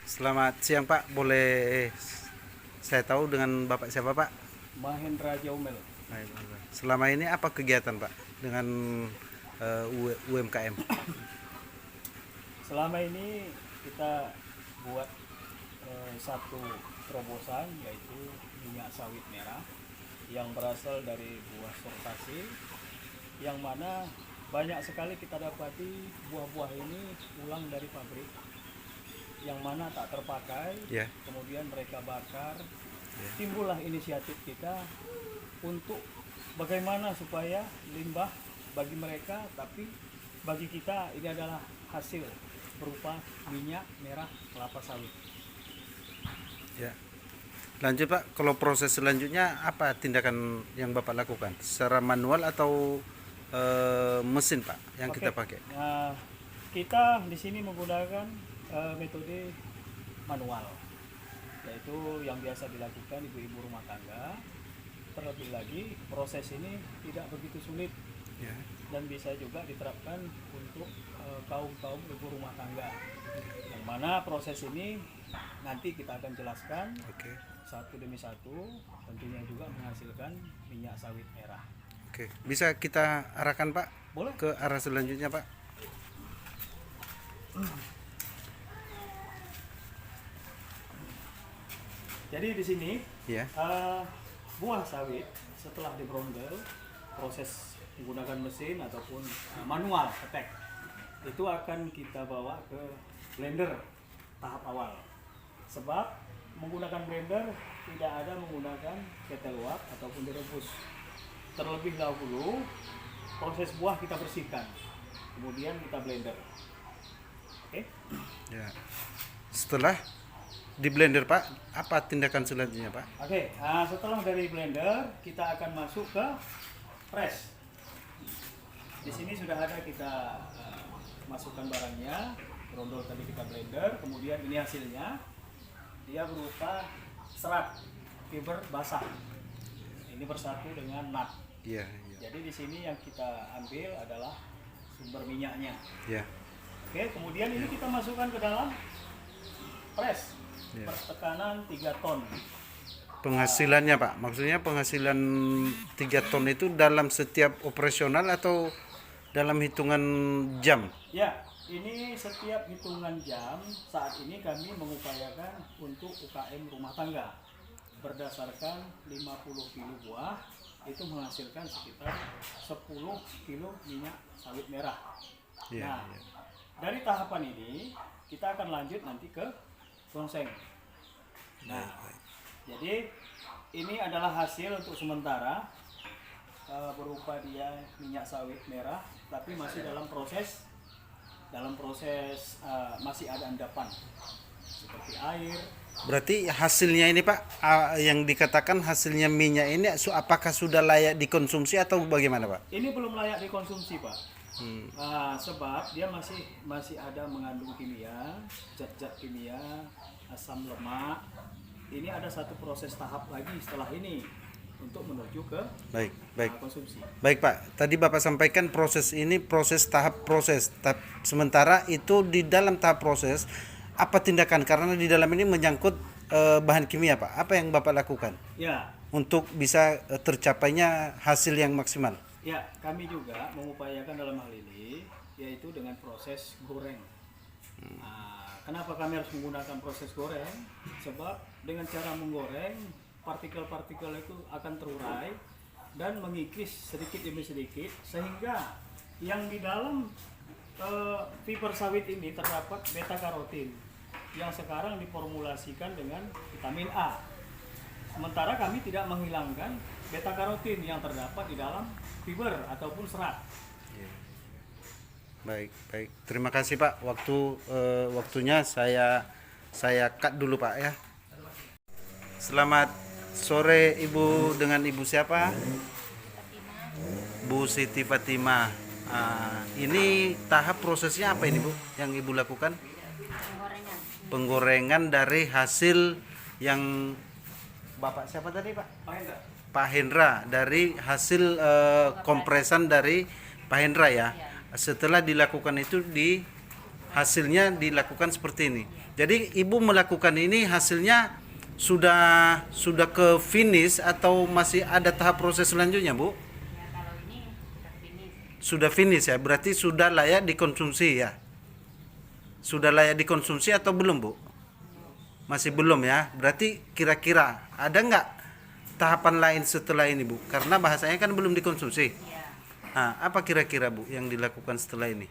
Selamat siang Pak, boleh saya tahu dengan Bapak siapa Pak? Mahendra Jaumel. Baik, Bapak. Selama ini apa kegiatan Pak dengan UMKM? Selama ini kita buat satu terobosan, yaitu minyak sawit merah yang berasal dari buah sortasi, yang mana banyak sekali kita dapati buah-buah ini pulang dari pabrik yang mana tak terpakai, Ya, kemudian mereka bakar. ya, Timbullah inisiatif kita untuk bagaimana supaya limbah bagi mereka, tapi bagi kita ini adalah hasil berupa minyak merah kelapa sawit. ya. Lanjut Pak, kalau proses selanjutnya apa tindakan yang Bapak lakukan? Secara manual atau mesin Pak yang Oke. kita pakai? Nah, kita di sini menggunakan metode manual, yaitu yang biasa dilakukan ibu-ibu rumah tangga. Terlebih lagi proses ini tidak begitu sulit Ya, dan bisa juga diterapkan untuk kaum ibu rumah tangga. Yang mana proses ini nanti kita akan jelaskan oke, satu demi satu, tentunya juga menghasilkan minyak sawit merah. oke. Bisa kita arahkan Pak Boleh? ke arah selanjutnya Pak? Jadi di sini Ya, buah sawit setelah dibrondel, proses menggunakan mesin ataupun manual attack, itu akan kita bawa ke blender tahap awal. Sebab menggunakan blender tidak ada menggunakan ketel uap ataupun direbus. Terlebih dahulu proses buah kita bersihkan, kemudian kita blender. Oke? ya. Setelah di blender Pak, apa tindakan selanjutnya Pak? Oke, setelah dari blender kita akan masuk ke press. Di sini sudah ada kita masukkan barangnya, brondol tadi kita blender, kemudian ini hasilnya. Dia berupa serat fiber basah. Ini bersatu dengan nut. Iya, iya. Jadi di sini yang kita ambil adalah sumber minyaknya. Ya, Oke, kemudian ini kita masukkan ke dalam press. ya. Bertekanan 3 ton. Penghasilannya Pak, maksudnya penghasilan 3 ton itu dalam setiap operasional atau dalam hitungan jam? Ya, ini setiap hitungan jam. Saat ini kami mengupayakan untuk UKM rumah tangga. Berdasarkan 50 kilo buah, itu menghasilkan sekitar 10 kilo minyak sawit merah. Iya, Nah, iya. dari tahapan ini, kita akan lanjut nanti ke gonseng. Nah, jadi ini adalah hasil untuk sementara, berupa dia minyak sawit merah, tapi masih dalam proses masih ada endapan seperti air. Berarti hasilnya ini Pak, yang dikatakan hasilnya minyak ini apakah sudah layak dikonsumsi atau bagaimana Pak? Ini belum layak dikonsumsi, Pak. Sebab dia masih ada mengandung kimia, zat-zat kimia, asam lemak. Ini ada satu proses tahap lagi setelah ini untuk menuju ke Baik, baik. konsumsi. Baik Pak, tadi Bapak sampaikan proses ini tahap proses. Sementara itu di dalam tahap proses, apa tindakan? Karena di dalam ini menyangkut bahan kimia Pak. Apa yang Bapak lakukan Ya, untuk bisa tercapainya hasil yang maksimal? ya, kami juga mengupayakan dalam hal ini yaitu dengan proses goreng. Kenapa kami harus menggunakan proses goreng? Sebab dengan cara menggoreng, partikel-partikel itu akan terurai dan mengikis sedikit demi sedikit, sehingga yang di dalam fiber sawit ini terdapat beta karotin yang sekarang diformulasikan dengan vitamin A. Sementara kami tidak menghilangkan beta karotin yang terdapat di dalam fiber ataupun serat. Baik, baik. Terima kasih Pak. Waktunya saya cut dulu Pak ya. Selamat sore Ibu, dengan Ibu siapa? Bu Siti Fatimah. Ini tahap prosesnya apa ini Bu yang Ibu lakukan? Penggorengan dari hasil yang Bapak siapa tadi Pak? Pak Hendra, dari hasil kompresan dari Pak Hendra ya. Setelah dilakukan itu hasilnya dilakukan seperti ini. Jadi ibu melakukan ini hasilnya sudah ke finish atau masih ada tahap proses selanjutnya, Bu? Ya kalau ini sudah finish. Sudah finish ya, berarti sudah layak dikonsumsi ya. Sudah layak dikonsumsi atau belum, Bu? Masih belum ya. Berarti kira-kira ada nggak tahapan lain setelah ini, Bu? Karena bahasanya kan belum dikonsumsi. Ya. Nah, apa kira-kira, Bu, yang dilakukan setelah ini?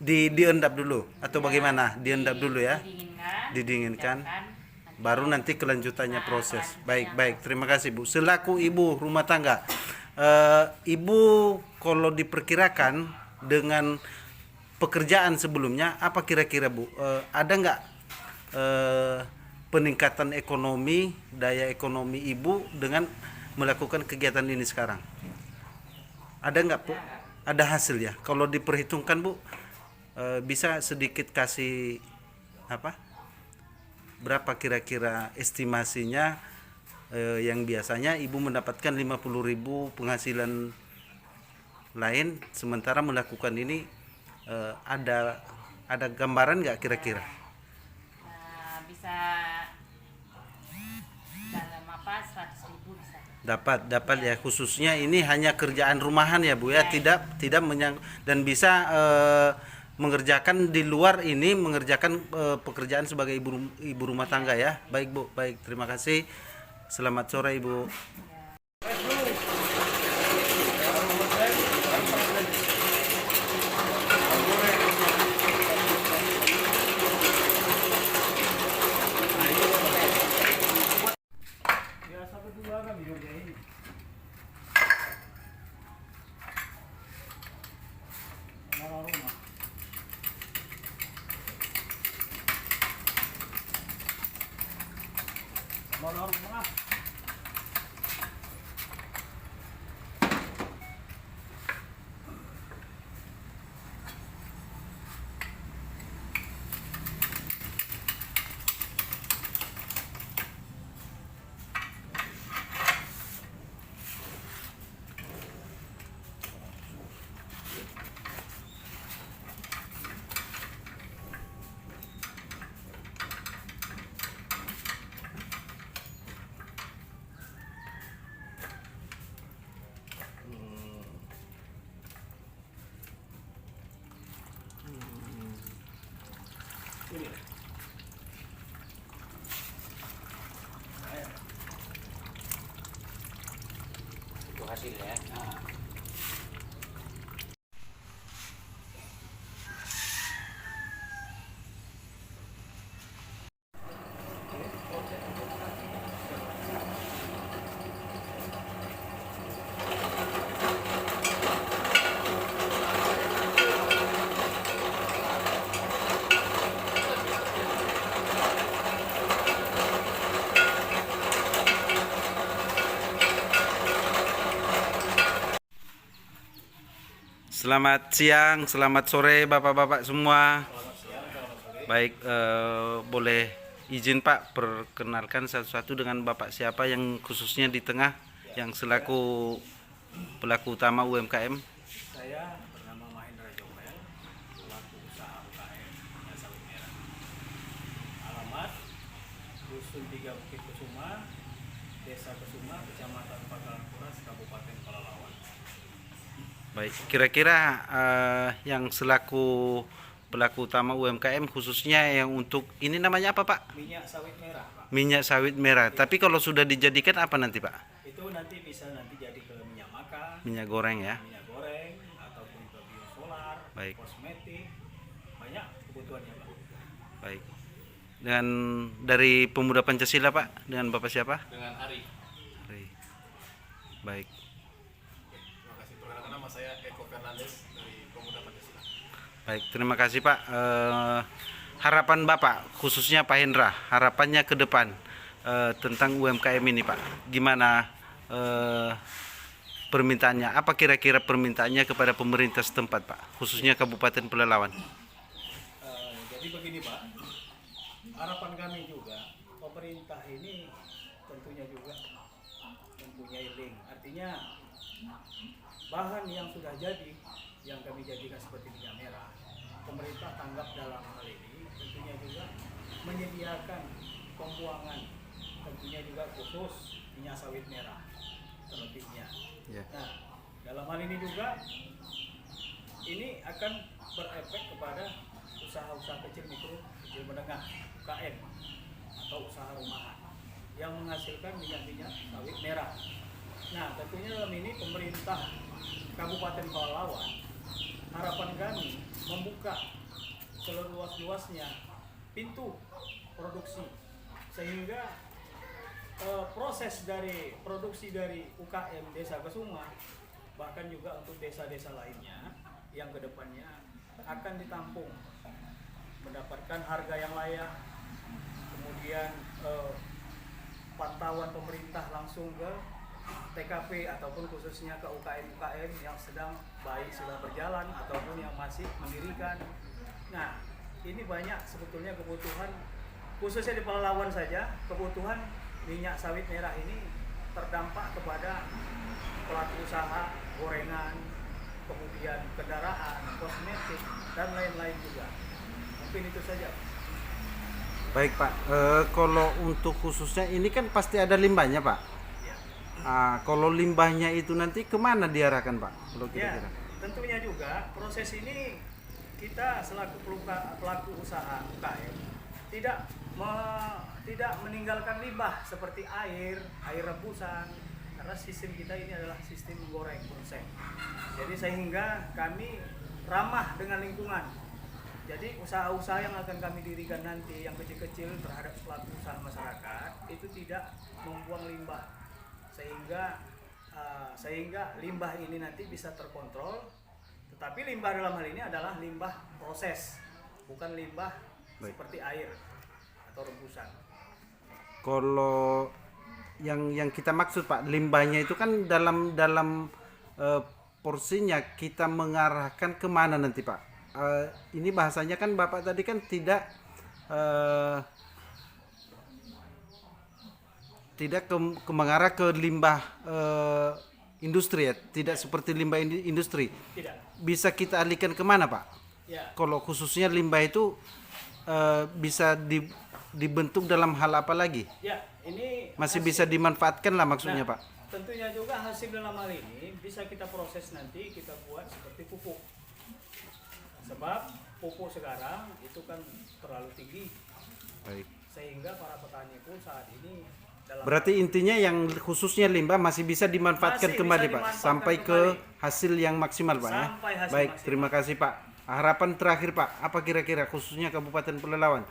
Diendap dulu atau bagaimana? Diendap dulu ya. Didinginkan. Baru nanti kelanjutannya proses. Baik. Terima kasih, Bu. Selaku ibu rumah tangga, ibu kalau diperkirakan dengan pekerjaan sebelumnya, apa kira-kira, Bu? Ada nggak peningkatan ekonomi, daya ekonomi ibu dengan melakukan kegiatan ini sekarang? Ada nggak, Bu? Ada hasil ya? Kalau diperhitungkan, Bu, bisa sedikit kasih apa? Berapa kira-kira estimasinya yang biasanya ibu mendapatkan 50.000 penghasilan lain sementara melakukan ini, ada gambaran nggak kira-kira? Nah, bisa dalam apa 100.000 bisa. Dapat ya, khususnya ini hanya kerjaan rumahan ya, Bu ya, tidak dan bisa mengerjakan di luar ini, mengerjakan pekerjaan sebagai ibu rumah tangga ya. Baik, Bu, baik, terima kasih. Selamat sore, Ibu. Ya sampai dua kan dikerjain. Sama rumah. Sama rumah. Ini. Itu hasilnya. Nah. Selamat siang, selamat sore Bapak-bapak semua. Baik, boleh izin Pak perkenalkan satu-satu dengan Bapak siapa yang khususnya di tengah yang selaku pelaku utama UMKM. Saya bernama Mahendra Jomel, pelaku usaha UKM minyak sawit merah. Alamat Dusun 3 Bukit Kusuma, Desa Kusuma, Kecamatan Pangkalan Kuras, Kabupaten Pelalawan. Baik, kira-kira yang selaku pelaku utama UMKM khususnya yang untuk ini namanya apa Pak? Minyak sawit merah, Pak. Minyak sawit merah. Tapi kalau sudah dijadikan apa nanti Pak? Itu nanti bisa jadi ke minyak makan, Minyak goreng ya. minyak goreng, ataupun ke biosolar, Baik. kosmetik, banyak kebutuhannya, Pak. Baik. Dan dari Pemuda Pancasila Pak, dengan Bapak siapa? Dengan Ari. Baik. Baik. Terima kasih. Perkenalkan nama saya Eko Fernandes dari Pemuda Pancasila. Baik, terima kasih Pak. Harapan Bapak, khususnya Pak Hendra, harapannya ke depan tentang UMKM ini Pak. Gimana permintaannya? Apa kira-kira permintaannya kepada pemerintah setempat Pak, khususnya Kabupaten Pelalawan? Jadi begini Pak, harapan kami juga pemerintah ini tentunya juga mempunyai link, artinya bahan yang sudah jadi yang kami jadikan seperti minyak merah, pemerintah tanggap dalam hal ini tentunya juga menyediakan pembuangan tentunya juga khusus minyak sawit merah terlebihnya. Ya. Nah, dalam hal ini juga ini akan berefek kepada usaha-usaha kecil, mikro, kecil menengah, UKM atau usaha rumahan yang menghasilkan minyak-minyak sawit merah. Nah, tentunya dalam ini pemerintah Kabupaten Pelalawan, harapan kami membuka seluas-luasnya pintu produksi sehingga proses dari produksi dari UKM Desa Kesuma bahkan juga untuk desa-desa lainnya yang kedepannya akan ditampung mendapatkan harga yang layak, kemudian pantauan pemerintah langsung ke TKP ataupun khususnya ke UKM-UKM yang sedang baik sudah berjalan ataupun yang masih mendirikan. Nah, ini banyak sebetulnya kebutuhan khususnya di Pelalawan saja, kebutuhan minyak sawit merah ini terdampak kepada pelaku usaha gorengan, kemudian kendaraan, kosmetik dan lain-lain juga. Mungkin itu saja. Baik Pak, kalau untuk khususnya ini kan pasti ada limbahnya Pak. Ya. Kalau limbahnya itu nanti kemana diarahkan Pak? Kalau Ya, kira-kira. tentunya juga proses ini kita selaku pelaku usaha UKM tidak meninggalkan limbah seperti air rebusan, karena sistem kita ini adalah sistem menggoreng konsep. Jadi sehingga kami ramah dengan lingkungan. Jadi usaha-usaha yang akan kami dirikan nanti yang kecil-kecil terhadap pelaku usaha masyarakat itu tidak membuang limbah sehingga limbah ini nanti bisa terkontrol. Tetapi limbah dalam hal ini adalah limbah proses, bukan limbah Baik. seperti air atau rebusan. Kalau yang kita maksud Pak, limbahnya itu kan dalam porsinya kita mengarahkan kemana nanti Pak? Ini bahasanya kan Bapak tadi kan tidak mengarah ke limbah industri ya, tidak seperti limbah industri. Tidak. Bisa kita alihkan kemana Pak? Ya. Kalau khususnya limbah itu bisa dibentuk dalam hal apa lagi? Ya, ini Masih bisa dimanfaatkan lah maksudnya Nah, Pak. tentunya juga hasil dalam hal ini bisa kita proses nanti kita buat seperti pupuk. Sebab pupuk sekarang itu kan terlalu tinggi Baik. sehingga para petani pun saat ini dalam Berarti intinya yang khususnya limbah masih bisa dimanfaatkan Masih kembali bisa Pak dimanfaatkan sampai ke kembali. hasil yang maksimal Pak ya. Sampai hasil Baik, maksimal. terima kasih Pak. Harapan terakhir Pak, apa kira-kira khususnya Kabupaten Pelalawan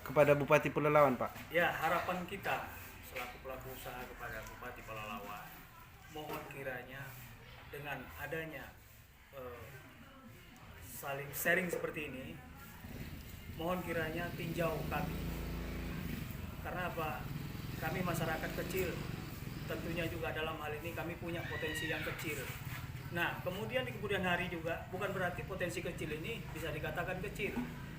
kepada Bupati Pelalawan Pak? ya harapan kita selaku pelaku usaha kepada Bupati Pelalawan, mohon kiranya dengan adanya saling sharing seperti ini, mohon kiranya tinjau kami. Karena apa? Kami masyarakat kecil, tentunya juga dalam hal ini kami punya potensi yang kecil. Nah, kemudian di kemudian hari juga bukan berarti potensi kecil ini bisa dikatakan kecil.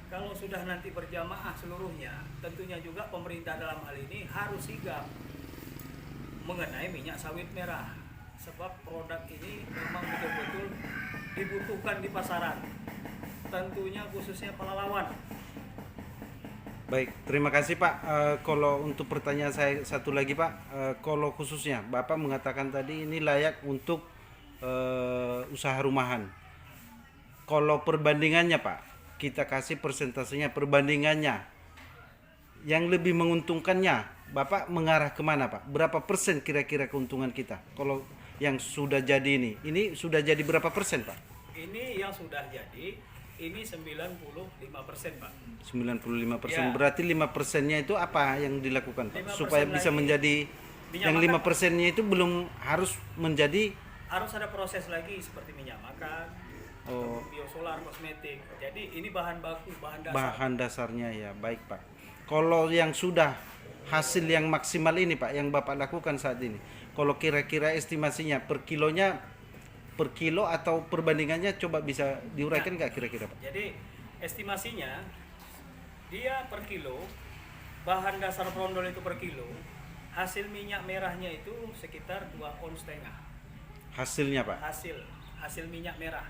Kalau sudah nanti berjamaah seluruhnya, tentunya juga pemerintah dalam hal ini harus sigap mengenai minyak sawit merah. Sebab produk ini memang betul-betul dibutuhkan di pasaran. Tentunya khususnya Pelalawan. Baik, terima kasih Pak. Kalau untuk pertanyaan saya satu lagi Pak, kalau khususnya Bapak mengatakan tadi ini layak untuk usaha rumahan. Kalau perbandingannya Pak, kita kasih persentasenya perbandingannya. Yang lebih menguntungkannya, Bapak mengarah kemana Pak? Berapa persen kira-kira keuntungan kita? Kalau yang sudah jadi ini sudah jadi berapa persen Pak? Ini yang sudah jadi, ini 95% Pak. 95%. Ya. Berarti 5%-nya itu apa yang dilakukan Pak? 5% Supaya bisa lagi menjadi minyak yang makan. 5%-nya itu belum harus menjadi Harus ada proses lagi seperti minyak makan, Oh. biosolar, kosmetik. Jadi ini bahan baku, bahan dasar. bahan dasarnya ya. Baik Pak. Kalau yang sudah hasil yang maksimal ini Pak yang Bapak lakukan saat ini, kalau kira-kira estimasinya per kilo atau perbandingannya coba bisa diuraikan nggak kira-kira Pak? Jadi estimasinya dia per kilo, bahan dasar brondol itu per kilo, hasil minyak merahnya itu sekitar 2,5 ons. hasilnya Pak. hasil minyak merah.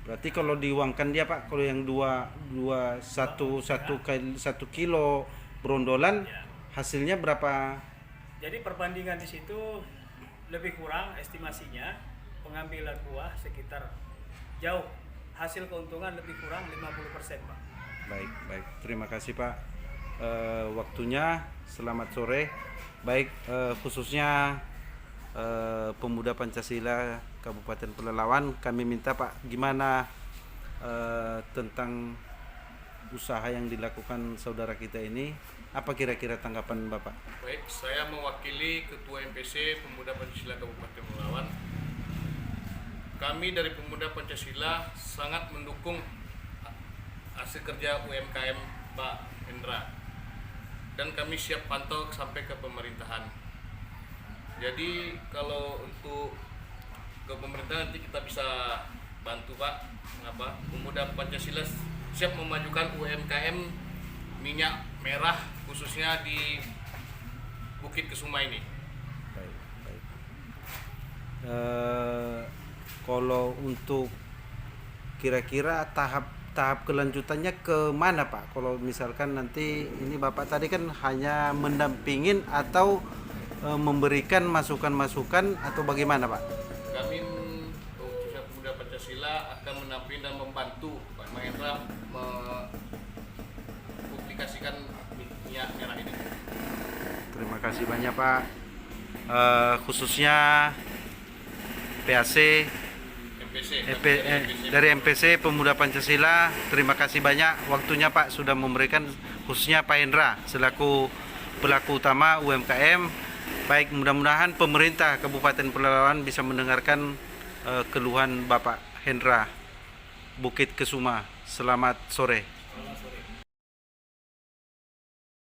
Berarti kalau diuangkan dia Pak, kalau yang satu kilo berondolan Ya. hasilnya berapa? Jadi perbandingan di situ lebih kurang estimasinya pengambilan buah sekitar jauh, hasil keuntungan lebih kurang 50% Pak. Baik, baik. Terima kasih Pak waktunya. Selamat sore. Baik, khususnya Pemuda Pancasila Kabupaten Pelalawan, kami minta Pak, gimana tentang usaha yang dilakukan saudara kita ini? Apa kira-kira tanggapan Bapak? Baik, saya mewakili Ketua MPC Pemuda Pancasila Kabupaten Pelalawan. Kami dari Pemuda Pancasila sangat mendukung hasil kerja UMKM Pak Hendra, dan kami siap pantau sampai ke pemerintahan. Jadi kalau untuk ke pemerintahan nanti kita bisa bantu Pak. Mengapa? Pemuda Pancasila siap memajukan UMKM minyak merah khususnya di Bukit Kesuma ini. Baik, baik. Kalau untuk kira-kira tahap kelanjutannya ke mana Pak? Kalau misalkan nanti ini Bapak tadi kan hanya mendampingin atau memberikan masukan-masukan atau bagaimana Pak? Kami khususnya Pemuda Pancasila akan mendampingi dan membantu Pak Mahendra mempublikasikan minyak merah ini. Terima kasih banyak Pak. Khususnya PAC dari MPC Pemuda Pancasila, terima kasih banyak waktunya Pak sudah memberikan, khususnya Pak Hendra selaku pelaku utama UMKM. Baik, mudah-mudahan pemerintah Kabupaten Pelalawan bisa mendengarkan keluhan Bapak Hendra Bukit Kesuma. Selamat sore. Selamat sore.